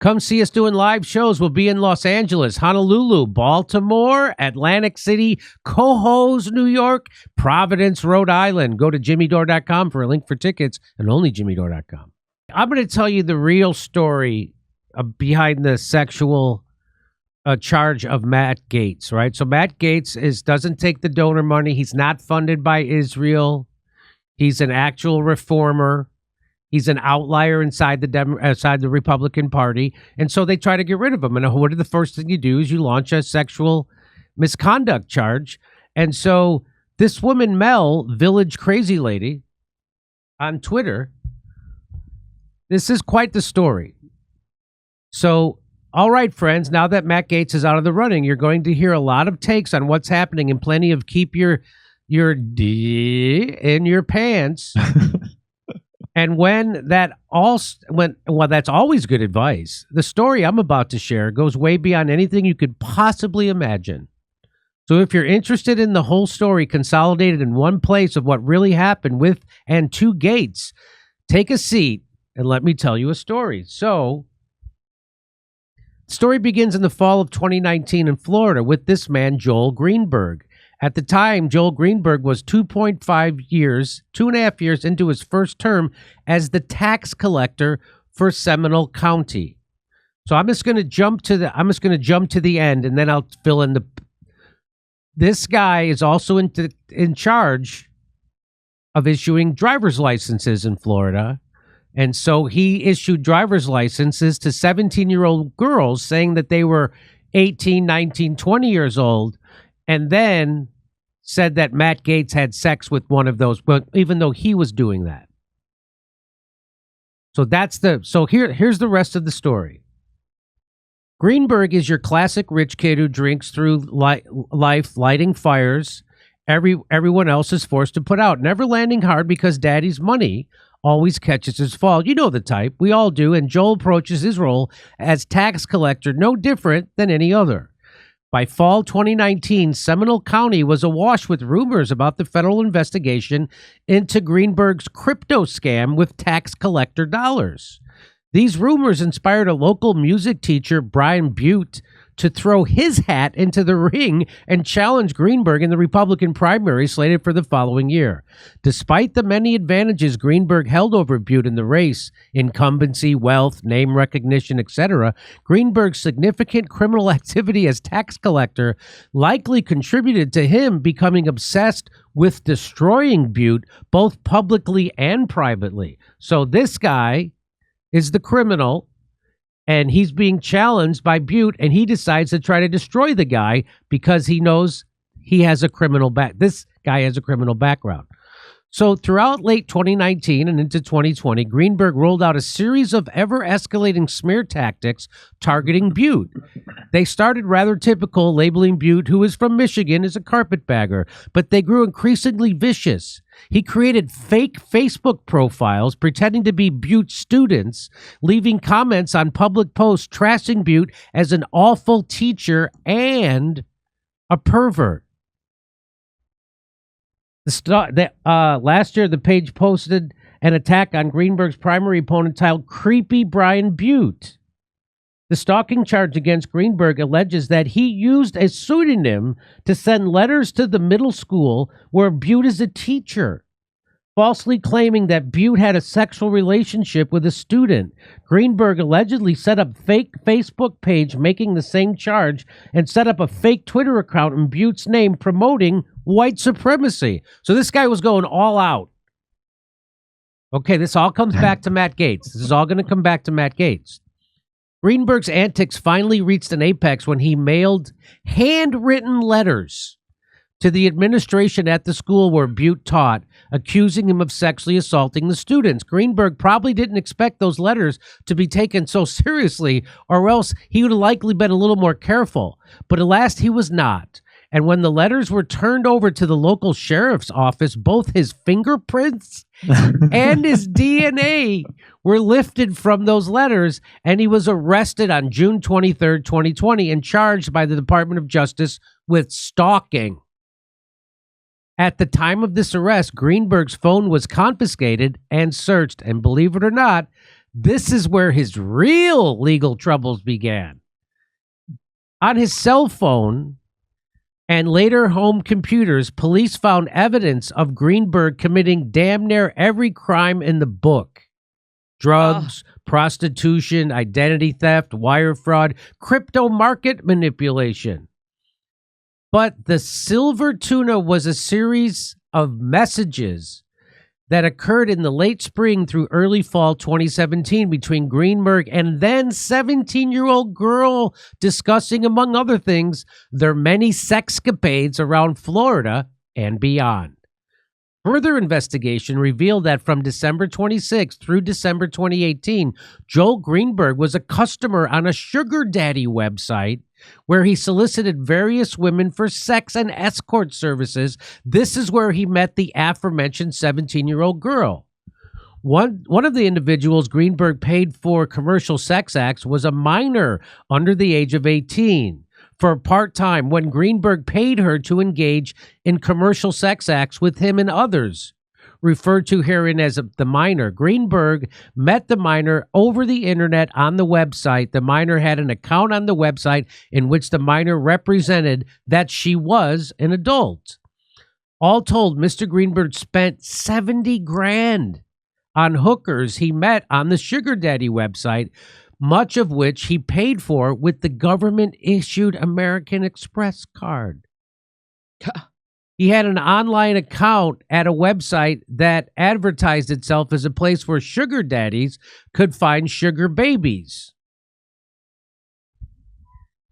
Come see us doing live shows. We'll be in Los Angeles, Honolulu, Baltimore, Atlantic City, Cohoes, New York, Providence, Rhode Island. Go to jimmydore.com for a link for tickets, and only jimmydore.com. I'm going to tell you the real story behind the sexual charge of Matt Gaetz, right? So Matt Gaetz doesn't take the donor money. He's not funded by Israel. He's an actual reformer. He's an outlier inside the Republican Party. And so they try to get rid of him. And what are the first thing you do is you launch a sexual misconduct charge. And so this woman, Mel, Village Crazy Lady, on Twitter, this is quite the story. So, all right, friends, now that Matt Gaetz is out of the running, you're going to hear a lot of takes on what's happening and plenty of keep your D in your pants. And that's always good advice. The story I'm about to share goes way beyond anything you could possibly imagine. So if you're interested in the whole story consolidated in one place of what really happened with and to Gaetz, take a seat and let me tell you a story. So the story begins in the fall of 2019 in Florida with this man, Joel Greenberg. At the time, Joel Greenberg was 2.5 years into his first term as the tax collector for Seminole County. So I'm just going to jump to the end, and then I'll fill in This guy is also in charge of issuing driver's licenses in Florida. And so he issued driver's licenses to 17-year-old girls saying that they were 18, 19, 20 years old, and then said that Matt Gaetz had sex with one of those, but even though he was doing that. So here's the rest of the story. Greenberg is your classic rich kid who drinks through life, lighting fires everyone else is forced to put out, never landing hard because daddy's money always catches his fall. You know the type. We all do. And Joel approaches his role as tax collector no different than any other. By fall 2019, Seminole County was awash with rumors about the federal investigation into Greenberg's crypto scam with tax collector dollars. These rumors inspired a local music teacher, Brian Butte, to throw his hat into the ring and challenge Greenberg in the Republican primary slated for the following year. Despite the many advantages Greenberg held over Butte in the race, incumbency, wealth, name recognition, etc., Greenberg's significant criminal activity as tax collector likely contributed to him becoming obsessed with destroying Butte, both publicly and privately. So this guy is the criminal, and he's being challenged by Butte, and he decides to try to destroy the guy because he knows he has a criminal this guy has a criminal background. So throughout late 2019 and into 2020, Greenberg rolled out a series of ever-escalating smear tactics targeting Butte. They started rather typical, labeling Butte, who is from Michigan, as a carpetbagger, but they grew increasingly vicious. He created fake Facebook profiles pretending to be Butte students, leaving comments on public posts trashing Butte as an awful teacher and a pervert. Last year, the page posted an attack on Greenberg's primary opponent titled Creepy Brian Butte. The stalking charge against Greenberg alleges that he used a pseudonym to send letters to the middle school where Butte is a teacher, falsely claiming that Butte had a sexual relationship with a student. Greenberg allegedly set up a fake Facebook page making the same charge and set up a fake Twitter account in Butte's name promoting white supremacy. So this guy was going all out. Okay, this all comes back to Matt Gaetz. This is all going to come back to Matt Gaetz. Greenberg's antics finally reached an apex when he mailed handwritten letters to the administration at the school where Butte taught, accusing him of sexually assaulting the students. Greenberg probably didn't expect those letters to be taken so seriously, or else he would have likely been a little more careful. But alas, he was not. And when the letters were turned over to the local sheriff's office, both his fingerprints and his DNA were lifted from those letters, and he was arrested on June 23rd, 2020, and charged by the Department of Justice with stalking. At the time of this arrest, Greenberg's phone was confiscated and searched, and believe it or not, This is where his real legal troubles began. On his cell phone and later home computers, police found evidence of Greenberg committing damn near every crime in the book. Drugs, prostitution, identity theft, wire fraud, crypto market manipulation. But the silver tuna was a series of messages that occurred in the late spring through early fall 2017 between Greenberg and then 17-year-old girl discussing, among other things, their many sexcapades around Florida and beyond. Further investigation revealed that from December 26 through December 2018, Joel Greenberg was a customer on a sugar daddy website where he solicited various women for sex and escort services. This is where he met the aforementioned 17-year-old girl. One of the individuals Greenberg paid for commercial sex acts was a minor under the age of 18. For part-time, when Greenberg paid her to engage in commercial sex acts with him and others, referred to herein as the minor. Greenberg met the minor over the internet on the website. The minor had an account on the website in which the minor represented that she was an adult. All told, Mr. Greenberg spent $70,000 on hookers he met on the sugar daddy website, much of which he paid for with the government-issued American Express card. He had an online account at a website that advertised itself as a place where sugar daddies could find sugar babies.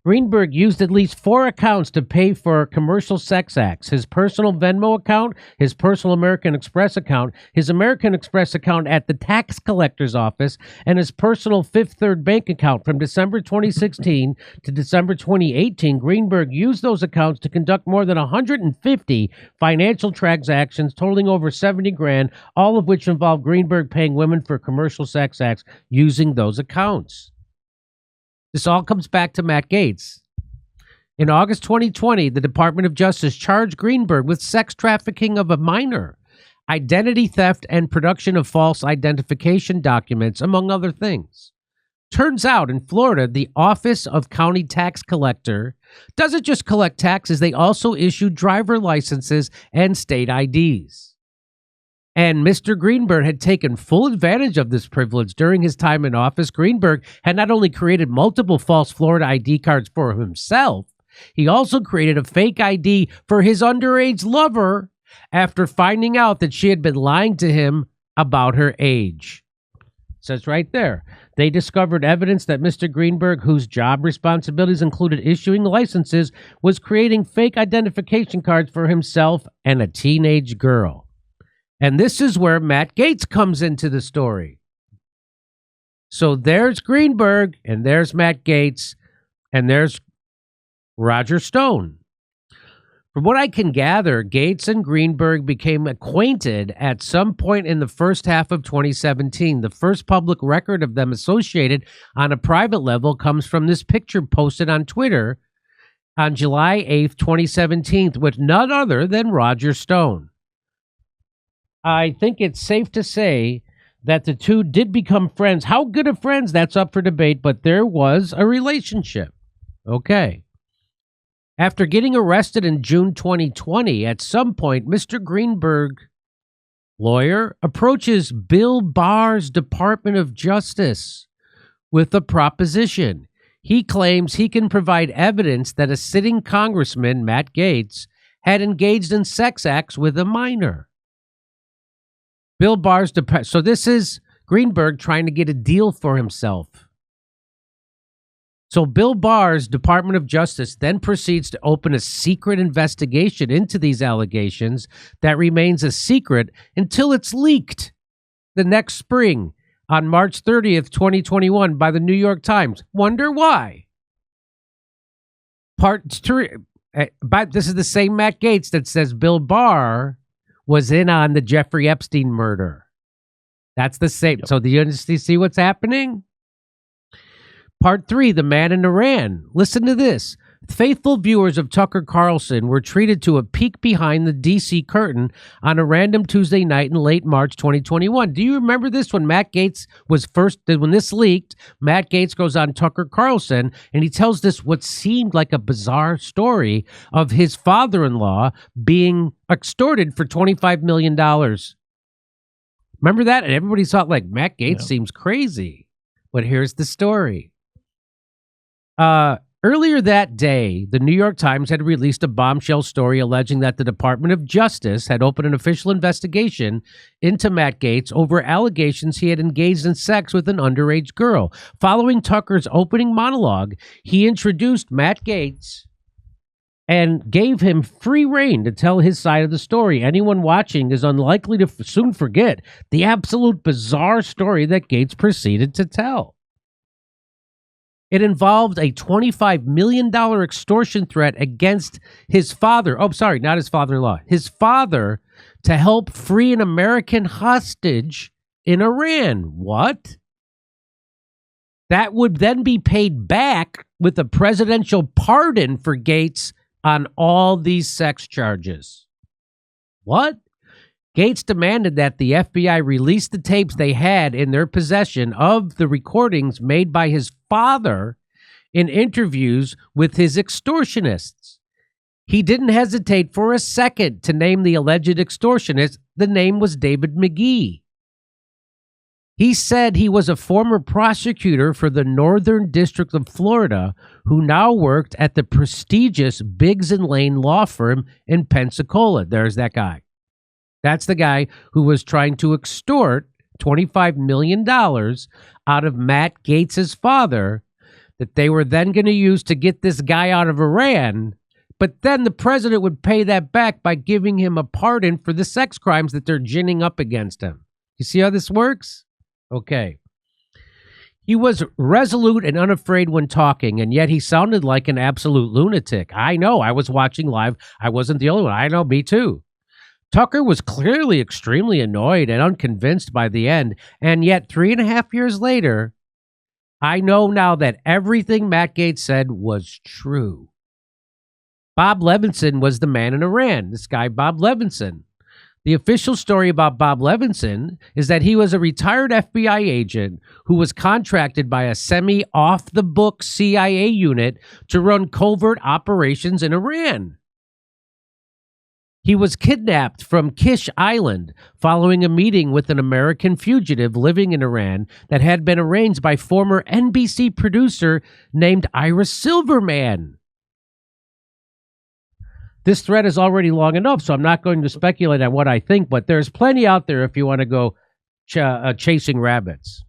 Greenberg used at least 4 accounts to pay for commercial sex acts: his personal Venmo account, his personal American Express account, his American Express account at the tax collector's office, and his personal Fifth Third Bank account. From December 2016 to December 2018, Greenberg used those accounts to conduct more than 150 financial transactions totaling over $70,000, all of which involved Greenberg paying women for commercial sex acts using those accounts. This all comes back to Matt Gaetz. In August 2020, the Department of Justice charged Greenberg with sex trafficking of a minor, identity theft, and production of false identification documents, among other things. Turns out in Florida, the Office of County Tax Collector doesn't just collect taxes, they also issue driver licenses and state IDs. And Mr. Greenberg had taken full advantage of this privilege during his time in office. Greenberg had not only created multiple false Florida ID cards for himself, he also created a fake ID for his underage lover after finding out that she had been lying to him about her age. It says right there, they discovered evidence that Mr. Greenberg, whose job responsibilities included issuing licenses, was creating fake identification cards for himself and a teenage girl. And this is where Matt Gaetz comes into the story. So there's Greenberg, and there's Matt Gaetz, and there's Roger Stone. From what I can gather, Gaetz and Greenberg became acquainted at some point in the first half of 2017. The first public record of them associated on a private level comes from this picture posted on Twitter on July 8th, 2017, with none other than Roger Stone. I think it's safe to say that the two did become friends. How good of friends, that's up for debate, but there was a relationship. Okay. After getting arrested in June 2020, at some point, Mr. Greenberg, lawyer, approaches Bill Barr's Department of Justice with a proposition. He claims he can provide evidence that a sitting congressman, Matt Gaetz, had engaged in sex acts with a minor. Bill Barr's so this is Greenberg trying to get a deal for himself. So Bill Barr's Department of Justice then proceeds to open a secret investigation into these allegations that remains a secret until it's leaked the next spring on March 30th, 2021 by the New York Times. Wonder why? Part 3, but this is the same Matt Gaetz that says Bill Barr was in on the Jeffrey Epstein murder. That's the same. Yep. So do you see what's happening? Part 3, the man in Iran. Listen to this. Faithful viewers of Tucker Carlson were treated to a peek behind the D.C. curtain on a random Tuesday night in late March 2021. Do you remember this when Matt Gaetz was first, when this leaked? Matt Gaetz goes on Tucker Carlson and he tells this what seemed like a bizarre story of his father-in-law being extorted for $25 million. Remember that? And everybody thought, like, Matt Gaetz seems crazy. But here's the story. Earlier that day, the New York Times had released a bombshell story alleging that the Department of Justice had opened an official investigation into Matt Gaetz over allegations he had engaged in sex with an underage girl. Following Tucker's opening monologue, he introduced Matt Gaetz and gave him free rein to tell his side of the story. Anyone watching is unlikely to soon forget the absolute bizarre story that Gaetz proceeded to tell. It involved a $25 million extortion threat against his father. Oh, sorry, not his father-in-law. His father to help free an American hostage in Iran. What? That would then be paid back with a presidential pardon for Gaetz on all these sex charges. What? Gaetz demanded that the FBI release the tapes they had in their possession of the recordings made by his father in interviews with his extortionists. He didn't hesitate for a second to name the alleged extortionist. The name was David McGee. He said he was a former prosecutor for the Northern District of Florida who now worked at the prestigious Biggs and Lane law firm in Pensacola. There's that guy. That's the guy who was trying to extort $25 million out of Matt Gaetz's father that they were then going to use to get this guy out of Iran. But then the president would pay that back by giving him a pardon for the sex crimes that they're ginning up against him. You see how this works? Okay. He was resolute and unafraid when talking, and yet he sounded like an absolute lunatic. I know. I was watching live. I wasn't the only one. I know. Me too. Tucker was clearly extremely annoyed and unconvinced by the end, and yet 3.5 years later, I know now that everything Matt Gaetz said was true. Bob Levinson was the man in Iran, this guy Bob Levinson. The official story about Bob Levinson is that he was a retired FBI agent who was contracted by a semi-off-the-book CIA unit to run covert operations in Iran. He was kidnapped from Kish Island following a meeting with an American fugitive living in Iran that had been arranged by former NBC producer named Ira Silverman. This thread is already long enough, so I'm not going to speculate on what I think, but there's plenty out there if you want to go chasing rabbits.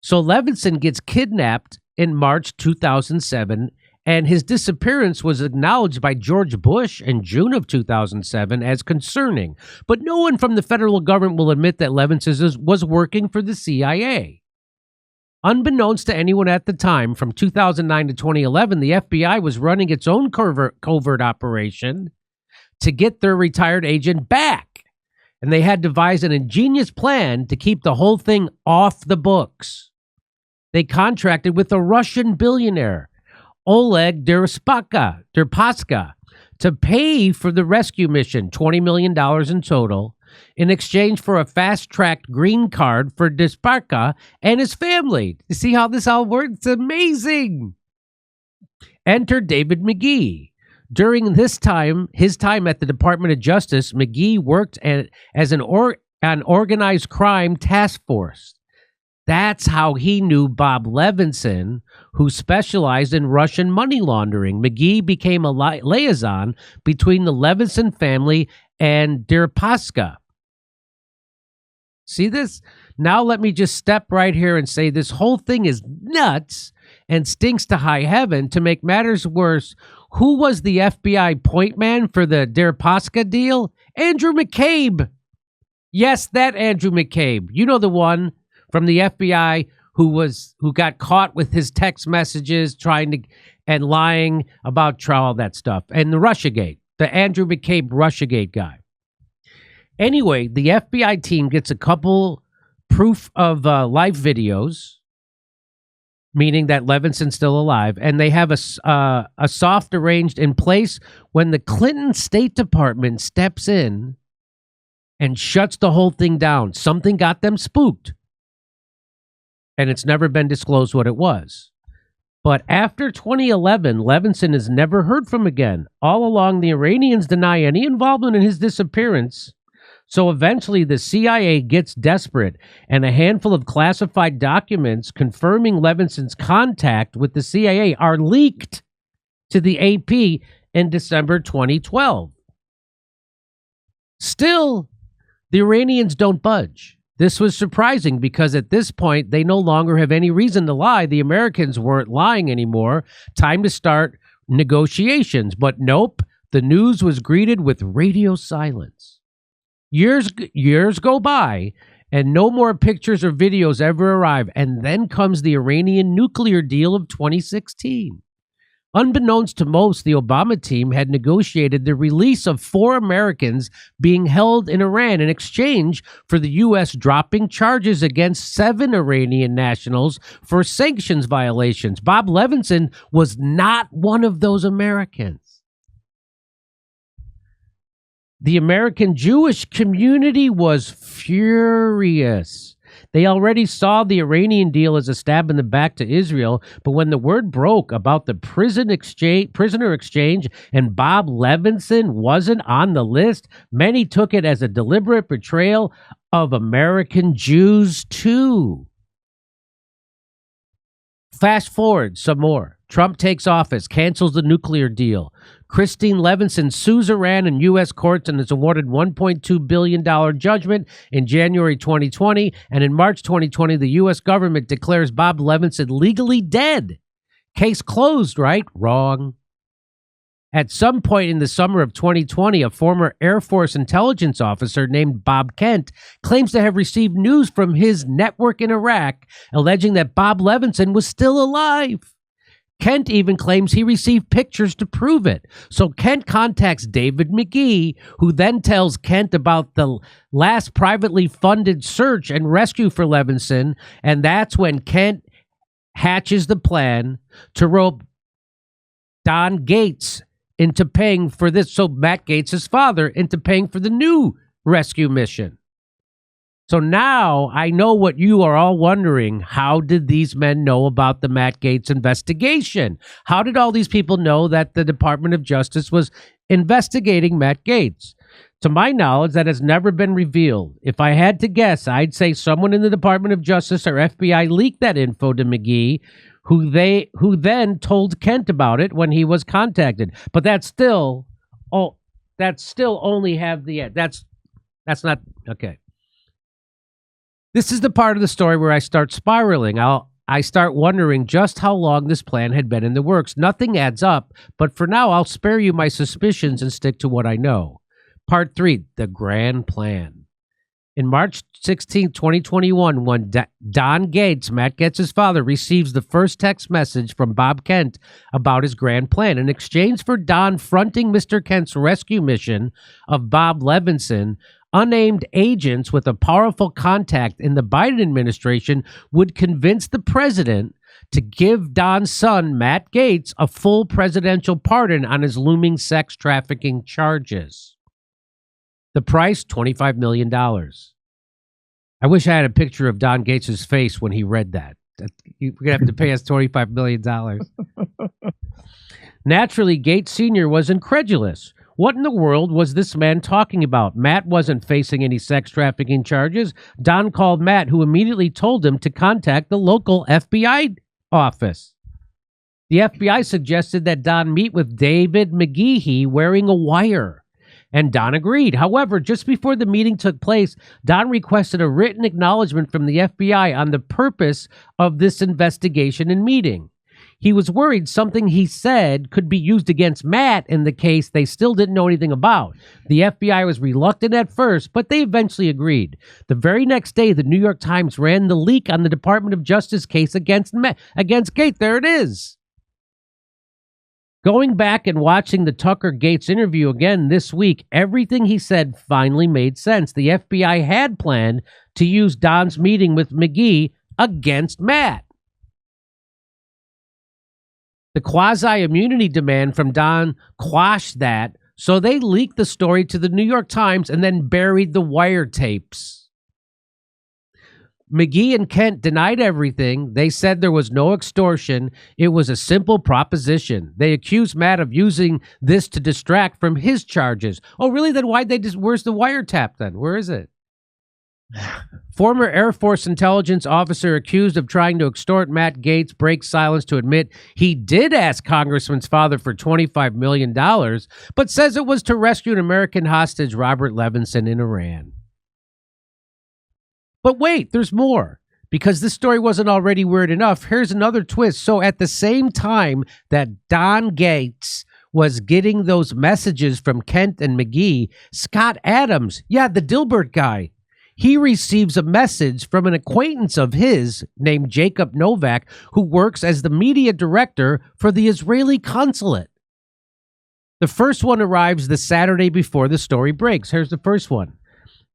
So Levinson gets kidnapped in March 2007, and his disappearance was acknowledged by George Bush in June of 2007 as concerning. But no one from the federal government will admit that Levinson was working for the CIA. Unbeknownst to anyone at the time, from 2009 to 2011, the FBI was running its own covert operation to get their retired agent back. And they had devised an ingenious plan to keep the whole thing off the books. They contracted with a Russian billionaire, Oleg Deripaska, to pay for the rescue mission, $20 million in total, in exchange for a fast-tracked green card for Deripaska and his family. You see how this all works? It's amazing. Enter David McGee. During his time at the Department of Justice, McGee worked as an organized crime task force. That's how he knew Bob Levinson, who specialized in Russian money laundering. McGee became a liaison between the Levinson family and Deripaska. See this? Now let me just step right here and say this whole thing is nuts and stinks to high heaven. To make matters worse, who was the FBI point man for the Deripaska deal? Andrew McCabe. Yes, that Andrew McCabe. You know, the one from the FBI who got caught with his text messages and lying about all that stuff. And the Russiagate, the Andrew McCabe Russiagate guy. Anyway, the FBI team gets a couple proof of live videos meaning that Levinson's still alive, and they have a soft arranged in place when the Clinton State Department steps in and shuts the whole thing down. Something got them spooked, and it's never been disclosed what it was. But after 2011, Levinson is never heard from again. All along, the Iranians deny any involvement in his disappearance. So eventually the CIA gets desperate, and a handful of classified documents confirming Levinson's contact with the CIA are leaked to the AP in December 2012. Still, the Iranians don't budge. This was surprising because at this point, they no longer have any reason to lie. The Americans weren't lying anymore. Time to start negotiations. But nope, the news was greeted with radio silence. Years go by, and no more pictures or videos ever arrive. And then comes the Iranian nuclear deal of 2016. Unbeknownst to most, the Obama team had negotiated the release of 4 Americans being held in Iran in exchange for the U.S. dropping charges against 7 Iranian nationals for sanctions violations. Bob Levinson was not one of those Americans. The American Jewish community was furious. They already saw the Iranian deal as a stab in the back to Israel, but when the word broke about the prisoner exchange and Bob Levinson wasn't on the list, many took it as a deliberate betrayal of American Jews too. Fast forward some more. Trump takes office, cancels the nuclear deal. Christine Levinson sues Iran in U.S. courts and is awarded $1.2 billion judgment in January 2020. And in March 2020, the U.S. government declares Bob Levinson legally dead. Case closed, right? Wrong. At some point in the summer of 2020, a former Air Force intelligence officer named Bob Kent claims to have received news from his network in Iraq, alleging that Bob Levinson was still alive. Kent even claims he received pictures to prove it. So Kent contacts David McGee, who then tells Kent about the last privately funded search and rescue for Levinson, and that's when Kent hatches the plan to rope Don Gaetz into paying for this, so Matt Gaetz' father, into paying for the new rescue mission. So now I know what you are all wondering. How did these men know about the Matt Gaetz investigation? How did all these people know that the Department of Justice was investigating Matt Gaetz? To my knowledge, that has never been revealed. If I had to guess, I'd say someone in the Department of Justice or FBI leaked that info to McGee, who then told Kent about it when he was contacted. But that's not okay. This is the part of the story where I start spiraling. I start wondering just how long this plan had been in the works. Nothing adds up, but for now, I'll spare you my suspicions and stick to what I know. Part 3, the grand plan. In March 16, 2021, when Don Gaetz, Matt Gaetz's father, receives the first text message from Bob Kent about his grand plan. In exchange for Don fronting Mr. Kent's rescue mission of Bob Levinson, unnamed agents with a powerful contact in the Biden administration would convince the president to give Don's son, Matt Gaetz, a full presidential pardon on his looming sex trafficking charges. The price, $25 million. I wish I had a picture of Don Gaetz' face when he read that. You're going to have to pay us $25 million. Naturally, Gaetz Sr. was incredulous. What in the world was this man talking about? Matt wasn't facing any sex trafficking charges. Don called Matt, who immediately told him to contact the local FBI office. The FBI suggested that Don meet with David McGee wearing a wire, and Don agreed. However, just before the meeting took place, Don requested a written acknowledgement from the FBI on the purpose of this investigation and meeting. He was worried something he said could be used against Matt in the case they still didn't know anything about. The FBI was reluctant at first, but they eventually agreed. The very next day, the New York Times ran the leak on the Department of Justice case against Gaetz. There it is. Going back and watching the Tucker Gaetz interview again this week, everything he said finally made sense. The FBI had planned to use Don's meeting with McGee against Matt. The quasi-immunity demand from Don quashed that, so they leaked the story to the New York Times and then buried the wiretapes. McGee and Kent denied everything. They said there was no extortion. It was a simple proposition. They accused Matt of using this to distract from his charges. Oh, really? Then why'd they where's the wiretap then? Where is it? Former Air Force intelligence officer accused of trying to extort Matt Gaetz breaks silence to admit he did ask Congressman's father for $25 million, but says it was to rescue an American hostage, Robert Levinson, in Iran. But wait, there's more. Because this story wasn't already weird enough, here's another twist. So at the same time that Don Gaetz was getting those messages from Kent and McGee, Scott Adams, the Dilbert guy, he receives a message from an acquaintance of his named Jacob Novak, who works as the media director for the Israeli consulate. The first one arrives the Saturday before the story breaks. Here's the first one.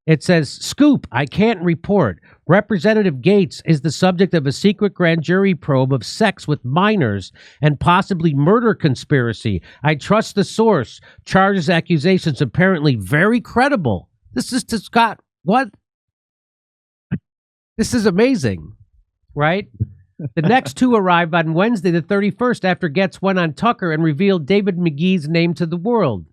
It says, "Scoop, I can't report. Representative Gaetz is the subject of a secret grand jury probe of sex with minors and possibly murder conspiracy. I trust the source. Charges, accusations apparently very credible." This is to Scott. What? This is amazing, right? The next two arrived on Wednesday, the 31st, after Gaetz went on Tucker and revealed David McGee's name to the world.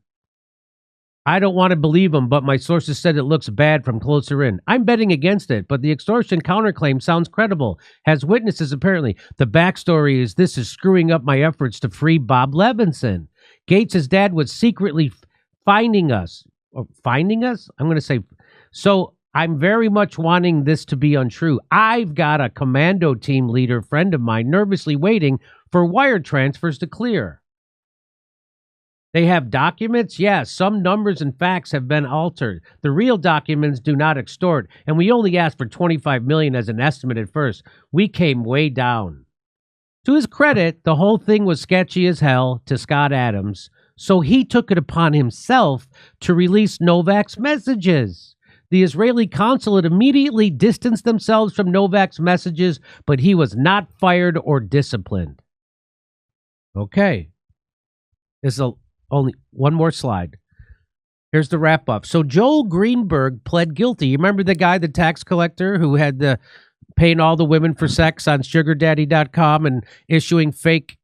"I don't want to believe him, but my sources said it looks bad from closer in. I'm betting against it, but the extortion counterclaim sounds credible. Has witnesses, apparently. The backstory is this is screwing up my efforts to free Bob Levinson. Gates' dad was secretly finding us. Finding us? I'm going to say... So I'm very much wanting this to be untrue. I've got a commando team leader friend of mine nervously waiting for wire transfers to clear. They have documents? Yes, some numbers and facts have been altered. The real documents do not extort, and we only asked for $25 million as an estimate at first. We came way down." To his credit, the whole thing was sketchy as hell to Scott Adams, so he took it upon himself to release Novak's messages. The Israeli consulate immediately distanced themselves from Novak's messages, but he was not fired or disciplined. Okay. This is only one more slide. Here's the wrap up. So Joel Greenberg pled guilty. You remember the guy, the tax collector who had the paying all the women for sex on sugardaddy.com and issuing fake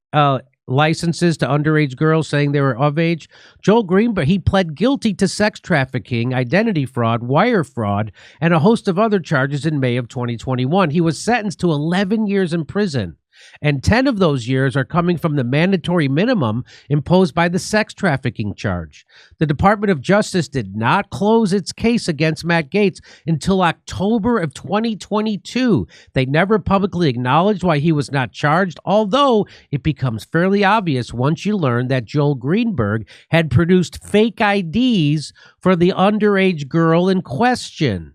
licenses to underage girls saying they were of age? Joel Greenberg, he pled guilty to sex trafficking, identity fraud, wire fraud, and a host of other charges in May of 2021. He was sentenced to 11 years in prison. And 10 of those years are coming from the mandatory minimum imposed by the sex trafficking charge. The Department of Justice did not close its case against Matt Gaetz until October of 2022. They never publicly acknowledged why he was not charged, although it becomes fairly obvious once you learn that Joel Greenberg had produced fake IDs for the underage girl in question.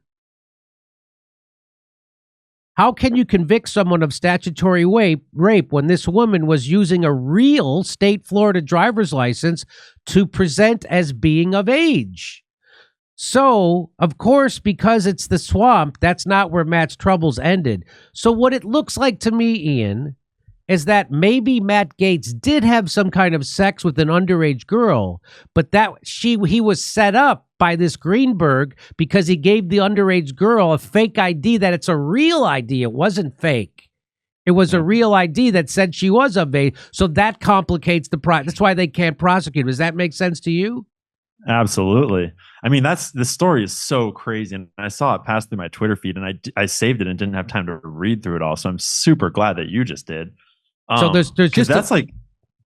How can you convict someone of statutory rape when this woman was using a real state Florida driver's license to present as being of age? So, of course, because it's the swamp, that's not where Matt's troubles ended. So what it looks like to me, Ian, is that maybe Matt Gaetz did have some kind of sex with an underage girl, but that he was set up by this Greenberg because he gave the underage girl a fake ID that it's a real ID. It wasn't fake. It was a real ID that said she was of age. So that complicates the process. That's why they can't prosecute. Does that make sense to you? Absolutely. I mean, the story is so crazy, and I saw it pass through my Twitter feed, and I saved it and didn't have time to read through it all. So I'm super glad that you just did. So there's just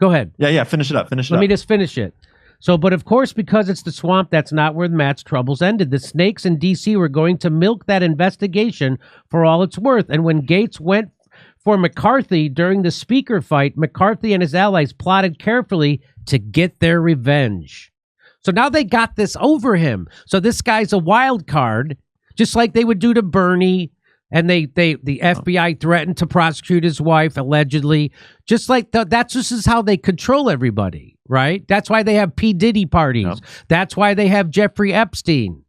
go ahead. Yeah. Finish it up. Let me just finish it. So, but of course, because it's the swamp, that's not where Matt's troubles ended. The snakes in D.C. were going to milk that investigation for all it's worth. And when Gaetz went for McCarthy during the speaker fight, McCarthy and his allies plotted carefully to get their revenge. So now they got this over him. So this guy's a wild card, just like they would do to Bernie. And the FBI threatened to prosecute his wife, allegedly. Just like this is how they control everybody, right? That's why they have P. Diddy parties. Yep. That's why they have Jeffrey Epstein.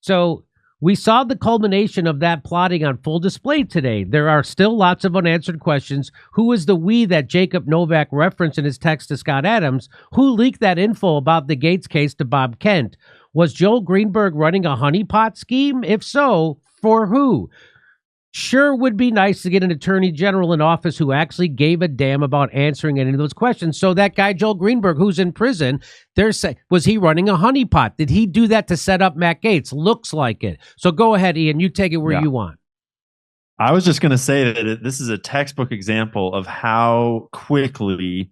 So We saw the culmination of that plotting on full display today. There are still lots of unanswered questions. Who is the we that Jacob Novak referenced in his text to Scott Adams? Who leaked that info about the Gaetz case to Bob Kent? Was Joel Greenberg running a honeypot scheme? If so, for who? Sure would be nice to get an attorney general in office who actually gave a damn about answering any of those questions. So that guy, Joel Greenberg, who's in prison, was he running a honeypot? Did he do that to set up Matt Gaetz? Looks like it. So go ahead, Ian. You take it where you want. I was just going to say that this is a textbook example of how quickly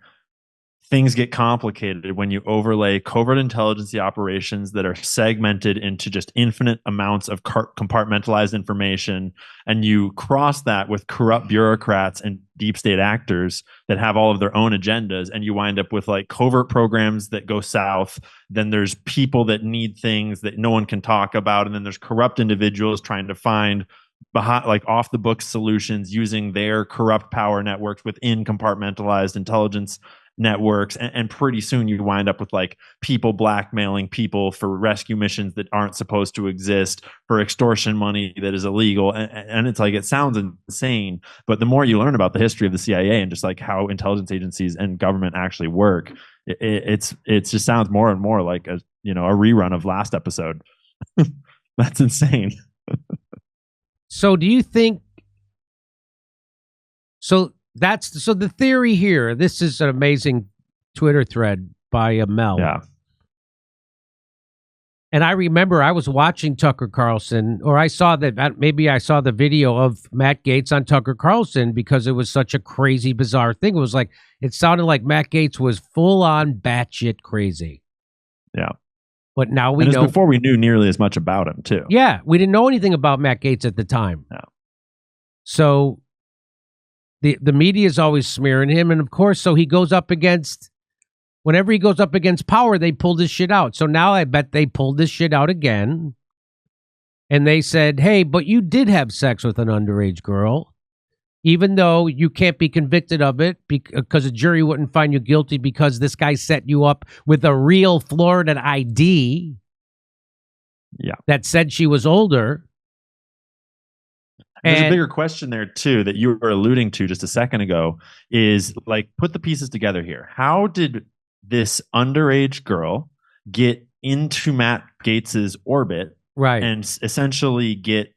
things get complicated when you overlay covert intelligence operations that are segmented into just infinite amounts of compartmentalized information, and you cross that with corrupt bureaucrats and deep state actors that have all of their own agendas, and you wind up with like covert programs that go south. Then there's people that need things that no one can talk about, and then there's corrupt individuals trying to find behind, like, off the books solutions using their corrupt power networks within compartmentalized intelligence networks, and pretty soon you wind up with like people blackmailing people for rescue missions that aren't supposed to exist, for extortion money that is illegal, and it's like, it sounds insane, but the more you learn about the history of the CIA and just like how intelligence agencies and government actually work, it just sounds more and more like a rerun of last episode. That's insane. So do you think so? So the theory here, this is an amazing Twitter thread by Mel. Yeah. And I remember I was watching Tucker Carlson, or I saw the video of Matt Gaetz on Tucker Carlson because it was such a crazy, bizarre thing. It was like, it sounded like Matt Gaetz was full on batshit crazy. Yeah. But now we know. Before we knew nearly as much about him, too. Yeah. We didn't know anything about Matt Gaetz at the time. No. So the media is always smearing him, and of course, so he goes up against, whenever he goes up against power, they pull this shit out. So now I bet they pulled this shit out again, and they said, hey, but you did have sex with an underage girl, even though you can't be convicted of it because a jury wouldn't find you guilty because this guy set you up with a real Florida ID that said she was older. There's a bigger question there, too, that you were alluding to just a second ago, is like, put the pieces together here. How did this underage girl get into Matt Gaetz's orbit, right, and essentially get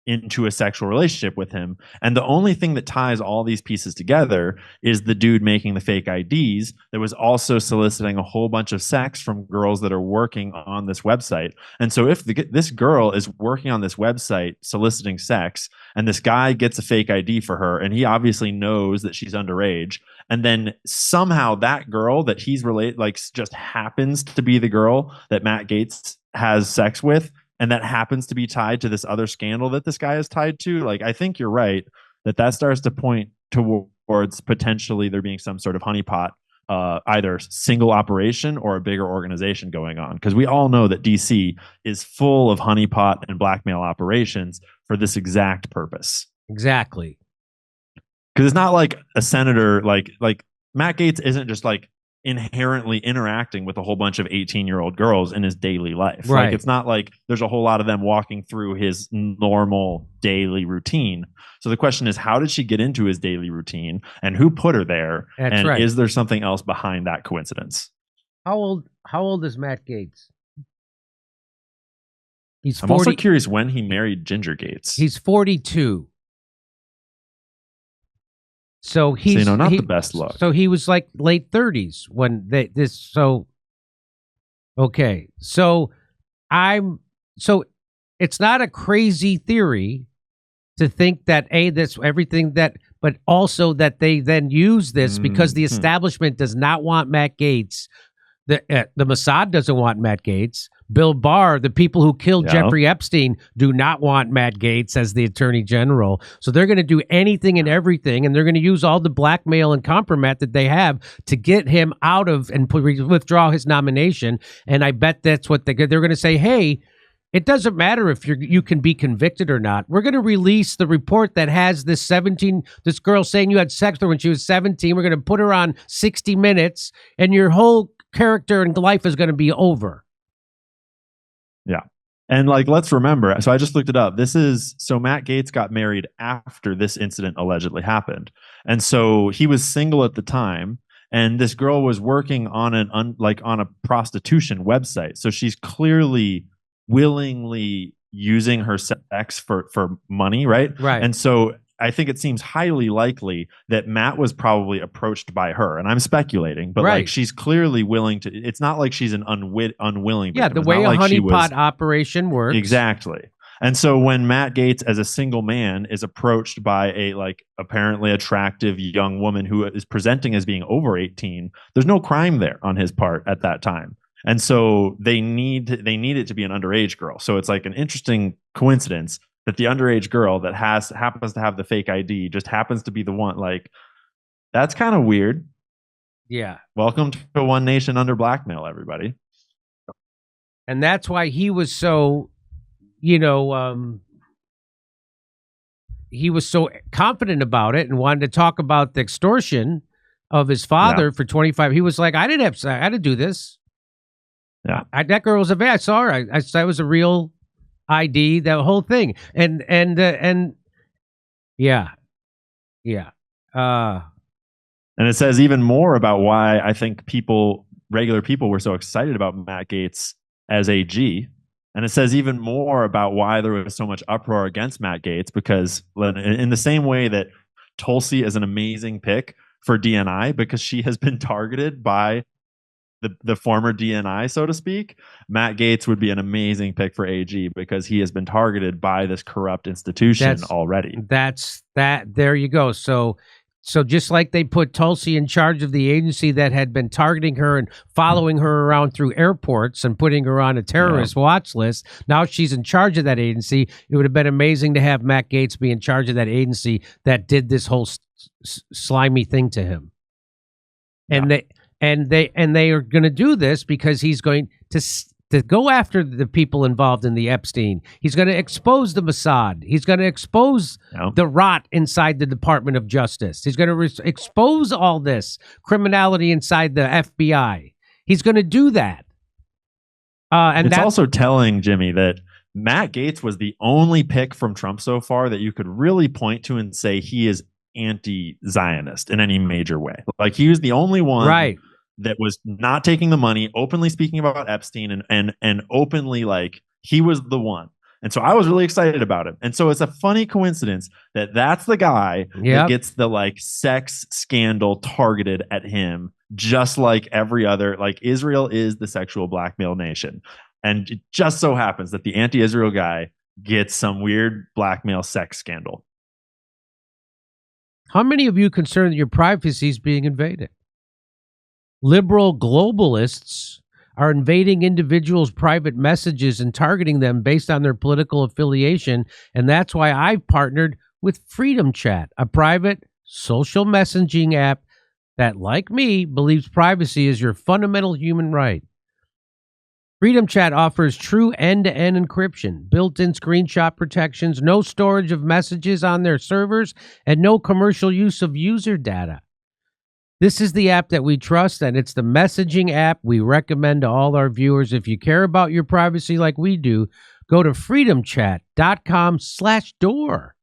into a sexual relationship with him? And the only thing that ties all these pieces together is the dude making the fake IDs that was also soliciting a whole bunch of sex from girls that are working on this website. And so if this girl is working on this website soliciting sex, and this guy gets a fake ID for her, and he obviously knows that she's underage, and then somehow that girl that he's related, like, just happens to be the girl that Matt Gaetz has sex with, and that happens to be tied to this other scandal that this guy is tied to, like, I think you're right that starts to point towards potentially there being some sort of honeypot, either single operation or a bigger organization going on. Because we all know that DC is full of honeypot and blackmail operations for this exact purpose. Exactly. Because it's not like a senator, like Matt Gaetz isn't just like inherently interacting with a whole bunch of 18-year-old girls in his daily life. Right. Like, it's not like there's a whole lot of them walking through his normal daily routine. So the question is, how did she get into his daily routine, and who put her there? That's right. Is there something else behind that coincidence? How old is Matt Gaetz? He's 40. I'm also curious when he married Ginger Gaetz. He's 42. So he's not the best look. So he was like late 30s when okay. So it's not a crazy theory to think that this everything that, but also that they then use this because the establishment does not want Matt Gaetz. The Mossad doesn't want Matt Gaetz. Bill Barr, the people who killed Jeffrey Epstein, do not want Matt Gaetz as the attorney general. So they're going to do anything and everything, and they're going to use all the blackmail and compromat that they have to get him out of and withdraw his nomination. And I bet that's what they're going to say. Hey, it doesn't matter if you can be convicted or not. We're going to release the report that has this girl saying you had sex with her when she was 17. We're going to put her on 60 Minutes, and your whole character and life is going to be over. Yeah. And like, let's remember, so I just looked it up. So Matt Gaetz got married after this incident allegedly happened. And so he was single at the time. And this girl was working on on a prostitution website. So she's clearly willingly using her sex for money, right? Right. And so I think it seems highly likely that Matt was probably approached by her. And I'm speculating, but like she's clearly willing to. It's not like she's an unwilling. Yeah, victim. the way a like honeypot operation works. Exactly. And so when Matt Gaetz, as a single man, is approached by a like apparently attractive young woman who is presenting as being over 18, there's no crime there on his part at that time. And so they need it to be an underage girl. So it's like an interesting coincidence that the underage girl that happens to have the fake ID just happens to be the one. Like, that's kind of weird. Yeah. Welcome to One Nation Under Blackmail, everybody. And that's why he was so, he was so confident about it and wanted to talk about the extortion of his father for 25. He was like, I didn't have sex. I had to do this. Yeah. That girl was a I saw her. I was a real ID, that whole thing. And yeah. And it says even more about why I think regular people were so excited about Matt Gaetz as AG. And it says even more about why there was so much uproar against Matt Gaetz, because in the same way that Tulsi is an amazing pick for DNI because she has been targeted by the former DNI, so to speak, Matt Gaetz would be an amazing pick for AG because he has been targeted by this corrupt institution already. There you go. So just like they put Tulsi in charge of the agency that had been targeting her and following her around through airports and putting her on a terrorist watch list, now she's in charge of that agency. It would have been amazing to have Matt Gaetz be in charge of that agency that did this whole slimy thing to him. And they are going to do this because he's going to go after the people involved in the Epstein. He's going to expose the Mossad. He's going to expose the rot inside the Department of Justice. He's going to expose all this criminality inside the FBI. He's going to do that. And it's also telling, Jimmy, that Matt Gaetz was the only pick from Trump so far that you could really point to and say he is anti-Zionist in any major way. Like, he was the only one that was not taking the money, openly speaking about Epstein, and openly, like, he was the one. And so I was really excited about it. And so it's a funny coincidence that that's the guy that gets the like sex scandal targeted at him, just like every other. Like, Israel is the sexual blackmail nation. And it just so happens that the anti-Israel guy gets some weird blackmail sex scandal. How many of you are concerned that your privacy is being invaded? Liberal globalists are invading individuals' private messages and targeting them based on their political affiliation. And that's why I've partnered with Freedom Chat, a private social messaging app that, like me, believes privacy is your fundamental human right. Freedom Chat offers true end-to-end encryption, built-in screenshot protections, no storage of messages on their servers, and no commercial use of user data. This is the app that we trust, and it's the messaging app we recommend to all our viewers. If you care about your privacy like we do, go to freedomchat.com/door.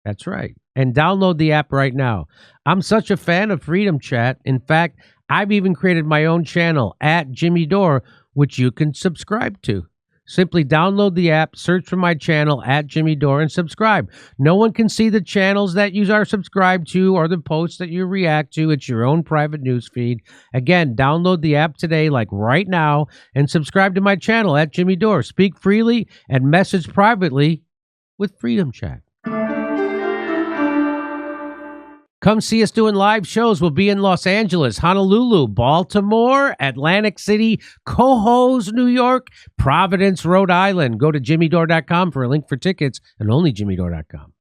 That's right. And download the app right now. I'm such a fan of Freedom Chat. In fact, I've even created my own channel at Jimmy Dore, which you can subscribe to. Simply download the app, search for my channel at Jimmy Dore, and subscribe. No one can see the channels that you are subscribed to or the posts that you react to. It's your own private news feed. Again, download the app today, like right now, and subscribe to my channel at Jimmy Dore. Speak freely and message privately with Freedom Chat. Come see us doing live shows. We'll be in Los Angeles, Honolulu, Baltimore, Atlantic City, Cohoes, New York, Providence, Rhode Island. Go to jimmydore.com for a link for tickets, and only jimmydore.com.